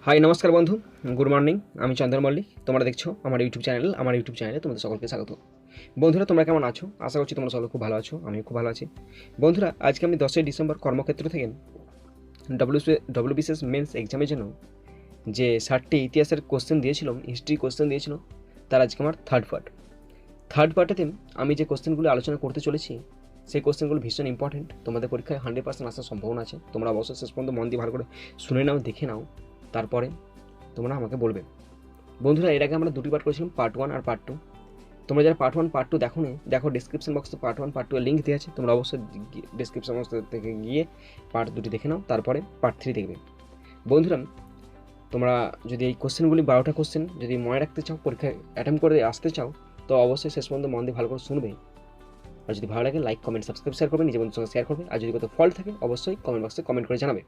High নমস্কার বন্ধু, good morning. আমি চন্দন মল্লিক। তোমরা দেখছো আমার ইউটিউব চ্যানেলে তোমাদের সকলকে স্বাগত। বন্ধুরা, তোমরা কেমন আছো? আশা করছি তোমরা সকলে খুব ভালো আছো, আমিও খুব ভালো আছি। বন্ধুরা, আজকে আমি 10ই ডিসেম্বর কর্মক্ষেত্র থেকে ডব্লিউবিসিএস মেন্স এক্সামের জন্য যে 60টি ইতিহাসের কোশ্চেন দিয়েছিলাম, হিস্ট্রি কোশ্চেন দিয়েছিল, তার আজকে আমার থার্ড পার্টেতে আমি যে কোশ্চেনগুলো আলোচনা করতে চলেছি সেই কোশ্চেনগুলো ভীষণ ইম্পর্টেন্ট। তোমাদের পরীক্ষায় 100% আসার সম্ভাবনা আছে। তোমরা অবশ্যই শেষ পর্যন্ত মন দিয়ে ভালো করে শুনে নাও, দেখে নাও, তারপরে তোমরা আমাকে বলবে। বন্ধুরা, এর আগে আমরা দুটি পার্ট করেছিলাম, পার্ট 1 আর পার্ট 2। তোমরা যারা পার্ট 1 পার্ট 2 দেখো নি, দেখো ডিসক্রিপশন বক্সে পার্ট 1 পার্ট 2 এর লিঙ্ক দেওয়া আছে। তোমরা অবশ্যই ডিসক্রিপশন বক্স থেকে গিয়ে পার্ট 2টি দেখে নাও, তারপরে পার্ট 3 দেখবে। বন্ধুরা, তোমরা যদি এই কোশ্চেনগুলি 12টা কোশ্চেন যদি মনে রাখতে চাও, পরীক্ষায় অ্যাটেম্প করে আসতে চাও, তো অবশ্যই শেষ পর্যন্ত মন দিয়ে ভালো করে শুনবে। আর যদি ভালো লাগে লাইক, কমেন্ট, সাবস্ক্রাইব, শেয়ার করবে, নিজের বন্ধুদের সঙ্গে শেয়ার করবে। আর যদি কোথাও ফল্ট থাকে অবশ্যই কমেন্ট বক্সে কমেন্ট করে জানাবে।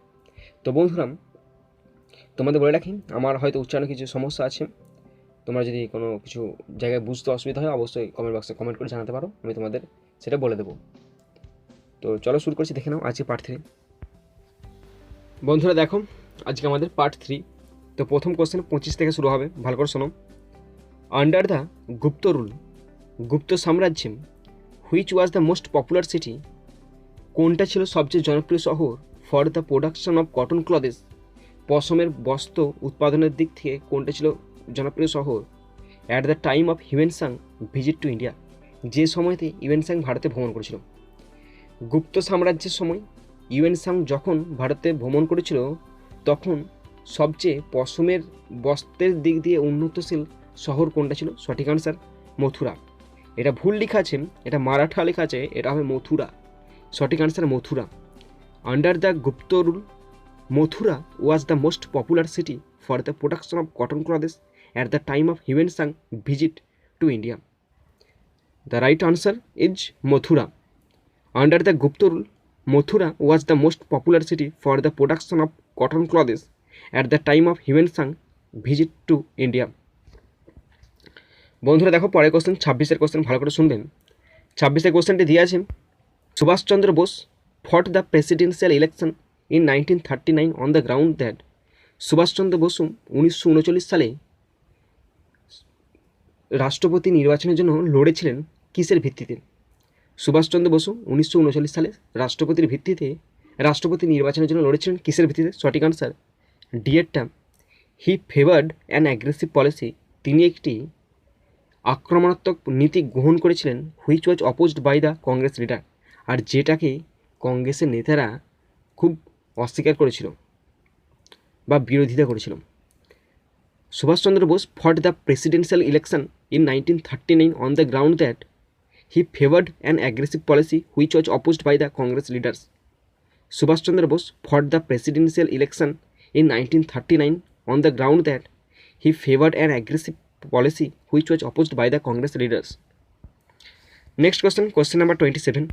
তো বন্ধুরা, তোমাদের বলে রাখি, আমার হয়তো উচ্চারণে কিছু সমস্যা আছে। তোমরা যদি কোনো কিছু জায়গায় বুঝতে অসুবিধা হয় অবশ্যই কমেন্ট বক্সে কমেন্ট করে জানাতে পারো, আমি তোমাদের সেটা বলে দেবো। তো চলো শুরু করছি, দেখে নাও আজকে পার্ট 3। বন্ধুরা দেখো, আজকে আমাদের পার্ট 3। তো প্রথম কোশ্চেন 25 থেকে শুরু হবে, ভালো করে শোনো। Under the Gupta rule, Gupta সাম্রাজ্যে, which was the most popular city, কোনটা ছিল সবচেয়ে জনপ্রিয় শহর for the production of cotton clothes, পশমের বস্ত্র উৎপাদনের দিক থেকে কোনটা ছিল জনপ্রিয় শহর, at the time of Hiuen Tsang visit to India, যে সময়তে হিউয়েন সাং ভারতে ভ্রমণ করেছিল। গুপ্ত সাম্রাজ্যের সময় হিউয়েন সাং যখন ভারতে ভ্রমণ করেছিল তখন সবচেয়ে পশমের বস্ত্রের দিক দিয়ে উন্নতশীল শহর কোনটা ছিল? সঠিক আনসার মথুরা। এটা ভুল লেখা আছে, এটা মারাঠা লেখা আছে, এটা হবে মথুরা। সঠিক answer Mathura. Under the Gupta rule, Mathura was the most popular city for the production of cotton clothes at the time of Huyen-Sang visit to India. The right answer is Mathura. Under the Gupta rule, Mathura was the most popular city for the production of cotton clothes at the time of Huyen-Sang visit to India. বন্ধুরা দেখো পরের question, 26-এর question, ভালো করে শুনবেন। 26-এর কোশ্চেনটি দিয়ে আছে, Subhashchandra Bose fought the presidential election in 1939 on the ground that Subhashchandra Basu 1939 সালে রাষ্ট্রপতি নির্বাচনের জন্য লড়েছিলেন কিসের ভিত্তিতে? সুভাষচন্দ্র বসু 1939 সালে রাষ্ট্রপতি নির্বাচনের জন্য লড়েছিলেন কিসের ভিত্তিতে? সঠিক আনসার ডিএরটা। He favoured an aggressive policy, তিনি একটি আক্রমণাত্মক নীতি গ্রহণ করেছিলেন, which was opposed by the Congress leader, আর যেটাকে কংগ্রেসের নেতারা খুব অস্বীকার করেছিল বা বিরোধিতা করেছিল। Subhash Chandra Bose fought the presidential election in 1939 on the ground that he favoured an aggressive policy which was opposed by the Congress leaders. Subhash Chandra Bose fought the presidential election in 1939 on the ground that he favoured an aggressive policy which was opposed by the Congress leaders. Next question number 27.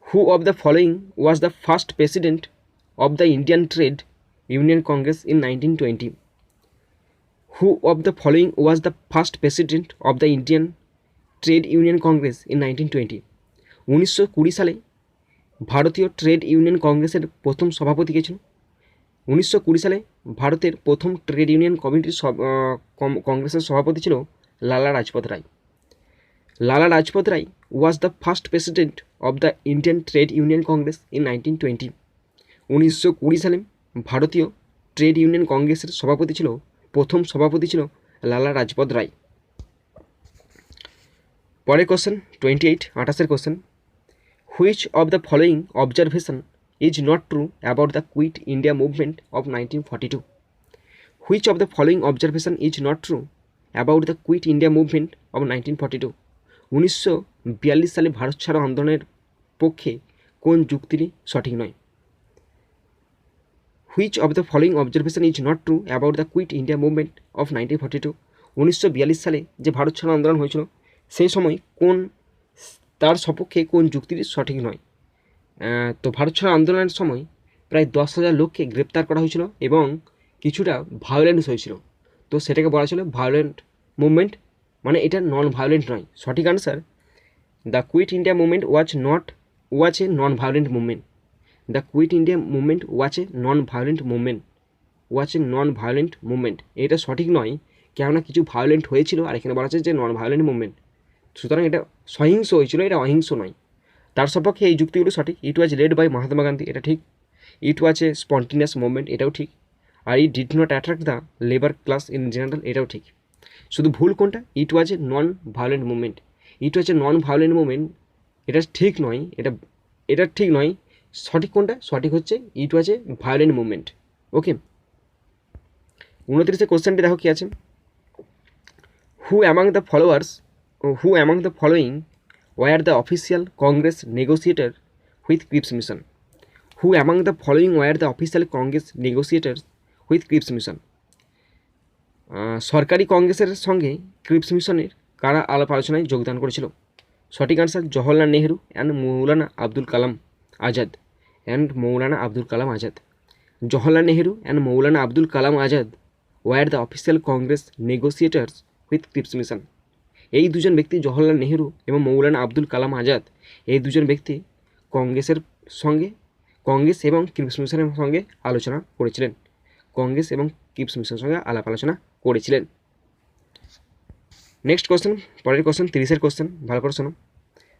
Who of the following was the first president of the Indian Trade Union Congress in 1920? Who of the following was the first president of the Indian Trade Union Congress in 1920? 1920 সালে ভারতীয় trade union কংগ্রেসের প্রথম সভাপতি কে ছিল? 1920 সালে ভারতের প্রথম trade union কমিটির কংগ্রেসের সভাপতি ছিল লালা রাজপথ রায়। লালা রাজপথ রায় was the first president of the Indian Trade Union Congress in 1920. 1920 সালে ভারতীয় ট্রেড ইউনিয়ন কংগ্রেসের প্রথম সভাপতি ছিল লালা রাজপথ রায়। পরের কোশ্চেন 28, 28-এর question. Which of the following observation is not true about the quit India movement of 1942? Which of the following observation is not true about the quit India movement of 1942? 1942 সালে ভারত ছাড়ো আন্দোলনের পক্ষে কোন যুক্তিটি সঠিক নয়? Which of the following observation is not true about the quit India movement of 1942? 1942 সালে যে ভারত ছাড়ো আন্দোলন হয়েছিল সেই সময় তার সপক্ষে কোন যুক্তিটি সঠিক নয়? তো ভারত ছাড়ো আন্দোলনের সময় প্রায় 10,000 লোককে গ্রেপ্তার করা হয়েছিল এবং কিছুটা ভায়োলেন্স হয়েছিল, তো সেটাকে বলা ছিল ভায়োলেন্ট মুভমেন্ট, মানে এটা নন ভায়োলেন্ট নয়। সঠিক answer the quit India movement was a non violent movement. The quit India movement was a non violent movement. Was a non violent movement. এটা সঠিক নয়, কেননা কিছু ভায়োলেন্ট হয়েছিল, আর এখানে বলা হচ্ছে যে নন ভায়োলেন্ট মুভমেন্ট, সুতরাং এটা সহিংস হয়েছিল, এটা অহিংস নয়। তার সপক্ষে এই যুক্তিগুলো সঠিক। It was led by Mahatma Gandhi, এটা ঠিক। It was a spontaneous movement, এটাও ঠিক। আর it did not attract the labour class in general, এটাও ঠিক। শুধু ভুল কোনটা? It was a non violent movement. It was a non violent movement, এটা ঠিক নয়, এটা ঠিক নয়। সঠিক কোনটা? সঠিক হচ্ছে ইট ওয়াজ এ ভায়োলেন্ট মুভমেন্ট। ওকে, 29 কোশ্চেনটি দেখো কি আছে। Who among the following were the official Congress negotiator with Cripps mission. Who among the following were the official Congress negotiator with Cripps mission. সরকারি কংগ্রেসের সঙ্গে ক্রিপস মিশনের কারা আলাপ আলোচনায় যোগদান করেছিল? সঠিক answer Jawaharlal Nehru and Maulana Abdul Kalam Azad. Jawaharlal Nehru and Maulana Abdul Kalam Azad were the official Congress negotiators with Cripps mission. এই দুজন ব্যক্তি, জওহরলাল নেহরু এবং মৌলানা আব্দুল কালাম আজাদ, এই দুজন ব্যক্তি কংগ্রেস এবং ক্রিপস মিশনের সঙ্গে আলোচনা করেছিলেন। আলাপ আলোচনা করেছিলেন। নেক্সট কোশ্চেন, পরের কোশ্চেন 30 কোশ্চেন, ভালো করে শোনো।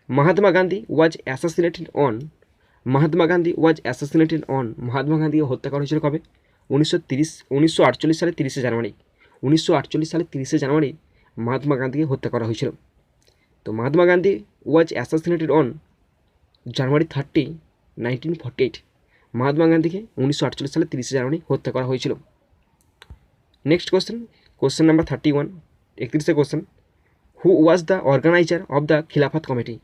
Mahatma Gandhi was assassinated on. Mahatma গান্ধীকে হত্যা করা হয়েছিল কবে? 1948 সালে 30 জানুয়ারি। 1948 সালে 30 জানুয়ারি মহাত্মা গান্ধীকে হত্যা করা হয়েছিল। তো Mahatma Gandhi was assassinated on January 30, 1948। Mahatma গান্ধীকে 1948 সালে 30 জানুয়ারি হত্যা করা হয়েছিল। Next question number 31, 31 question. Who was the organiser of the Khilafat committee?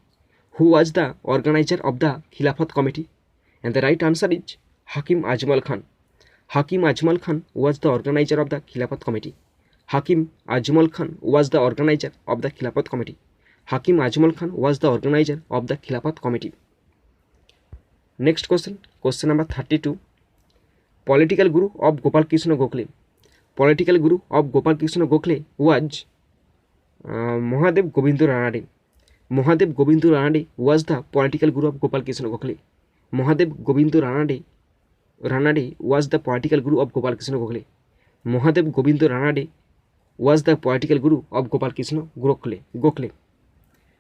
And the right answer is Hakim Ajmal Khan. Hakim Ajmal Khan was the organizer of the Khilafat Committee. Next question number 32. Political guru of Gopal Krishna Gokhale. Was Mahadev Govindu Ranade. Mahadev Govindu Ranade was the political guru of Gopal Krishna Gokhale. Mahadev Govindu Ranade was the political guru of Gopal Krishna Gokhale. Mahadev Govindu Ranade was the political guru of Gopal Krishna Gokhale.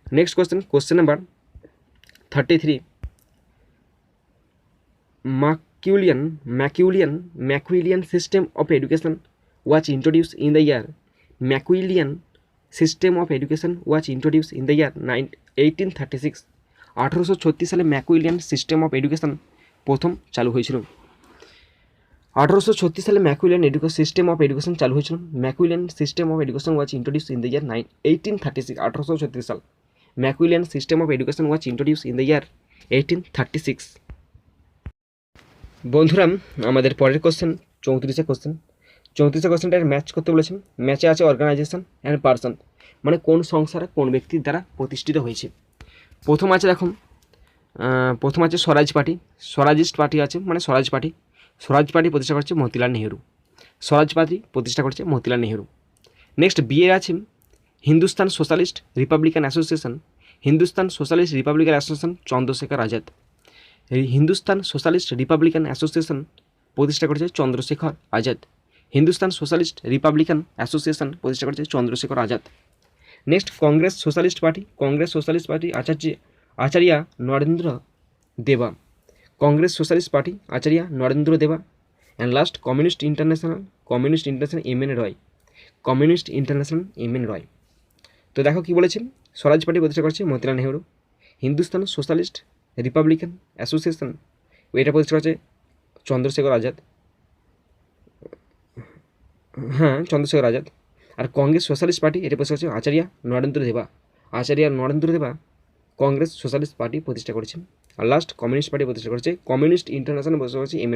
Next question number 33. Machiavellian system of education was introduced in the year. Machiavellian system of education was introduced in the year 1836. 1836 সালে ম্যাকুইলিয়ান system of education প্রথম চালু হয়েছিল। 1836 সালে ম্যাকুইলিয়ান system of education চালু হয়েছিল। Macaulayan system of education was introduce in the year 1836। 1836 সাল Macaulayan system of education was introduce in the year 1836। বন্ধুরা, আমাদের পরের কোশ্চেন 34 কোশ্চেন। 34 কোশ্চেনটার ম্যাচ করতে বলেছেন। ম্যাচে আছে অর্গানাইজেশন অ্যান্ড পারসন, মানে কোন সংস্থা কোন ব্যক্তির দ্বারা প্রতিষ্ঠিত হয়েছে। প্রথম আছে স্বরাজ পার্টি। স্বরাজিস্ট পার্টি আছে, মানে স্বরাজ পার্টি প্রতিষ্ঠা করছে মতিলাল নেহেরু। নেক্সট বিয়ে আছে Hindustan socialist republican association. Chandrashekhar Azad. Hindustan socialist republican association প্রতিষ্ঠা করেছে Chandrashekhar Azad. Next Congress socialist party Acharya Narendra Deva. And last communist international M N Roy. তো দেখো কি বলেছেন, স্বরাজ পার্টি প্রতিষ্ঠা করছে Motilal Nehru. Hindustan socialist republican association এটা প্রতিষ্ঠা করছে চন্দ্রশেখর আজাদ। আর কংগ্রেস সোশ্যালিস্ট পার্টি এটা প্রতিষ্ঠা করছে আচার্য নরেন্দ্র দেবা কংগ্রেস সোশ্যালিস্ট পার্টি প্রতিষ্ঠা করেছেন। আর লাস্ট কমিউনিস্ট পার্টি প্রতিষ্ঠা করেছে কমিউনিস্ট ইন্টারন্যাশনাল প্রতিষ্ঠা করেছে M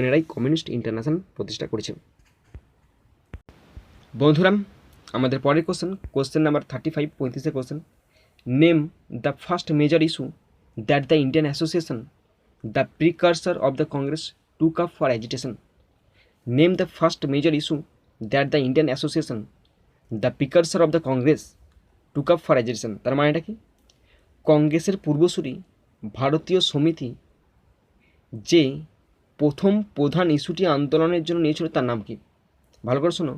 N Roy communist international প্রতিষ্ঠা করেছে। বন্ধুরা, আমাদের পরের question number 35, 35 question. Name the first major issue that the Indian association, the precursor of the Congress, took up for agitation. Name the first major issue that the Indian association, the precursor of the Congress, took up for agitation. তার মানেটা কি? কংগ্রেসের পূর্বসূরি ভারতীয় সমিতি যে প্রথম প্রধান ইস্যুটি আন্দোলনের জন্য নিয়েছিল তার নাম কি? ভালো করে শোনো,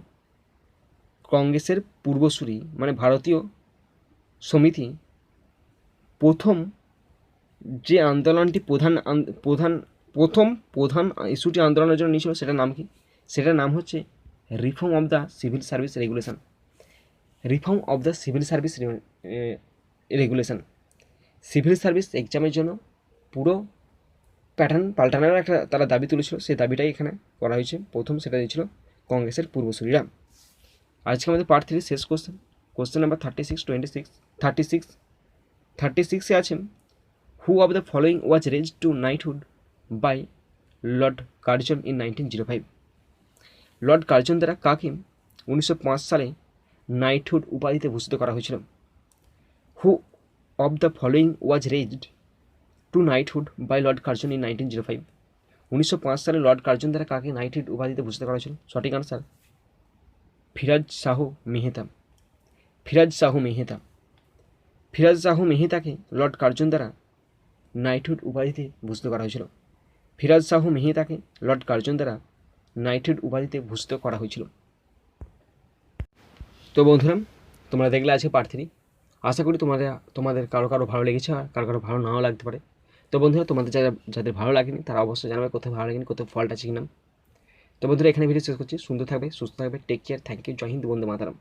কংগ্রেসের পূর্বসূরি মানে ভারতীয় সমিতি প্রথম যে আন্দোলনটি প্রথম ইস্যুটি আন্দোলনের জন্য নিয়েছিল সেটার নাম কি? সেটার নাম হচ্ছে reform of the civil service regulation. Reform of the civil service regulation. Civil service এক্সামের জন্য পুরো প্যাটার্ন পাল্টানোর একটা তারা দাবি তুলেছিল, সেই দাবিটাই এখানে করা হয়েছে। প্রথম সেটা দিয়েছিল কংগ্রেসের পূর্বসূরিরা। আজকে আমাদের পার্ট 3 শেষ কোশ্চেন নাম্বার 36 আছে, who of the following was raised to knighthood by lord Curzon in 1905? Lord Curzon দ্বারা কাকে 1905 সালে নাইটহুড উপাধিতে ভূষিত করা হয়েছিল? Who of the following was raised to knighthood by lord Curzon in 1905? 1905 সালে লর্ড কার্জন দ্বারা কাকে নাইটহুড উপাধিতে ভূষিত করা হয়েছিল? সঠিক আনসার ফিরাজ শাহ মেহতা। ফিরাজ শাহ মেহতাকে লর্ড কার্জন দ্বারা নাইটহুড উপাধিতে ভূষিত করা হয়েছিল। ফিরাজ শাহ মেহতাকে লর্ড কার্জন দ্বারা নাইটহুড উপাধিতে ভূষিত করা হয়েছিল। তো বন্ধুরা, তোমরা দেখলে আছে পার্ট 3। আশা করি তোমাদের কারো ভালো লেগেছে, আর কারো ভালো নাও লাগতে পারে। তো বন্ধুরা, তোমাদের যাদের ভালো লাগেনি তারা অবশ্যই জানাবে কোথাও ভালো লাগেনি, কোথাও ফল্ট আছে কিনা। তো বন্ধুরা, এখানে ভিডিও শেষ করছি। সুন্দর থাকবে, সুস্থ থাকবে, take care, thank you, Jai Hind, Bande Mataram.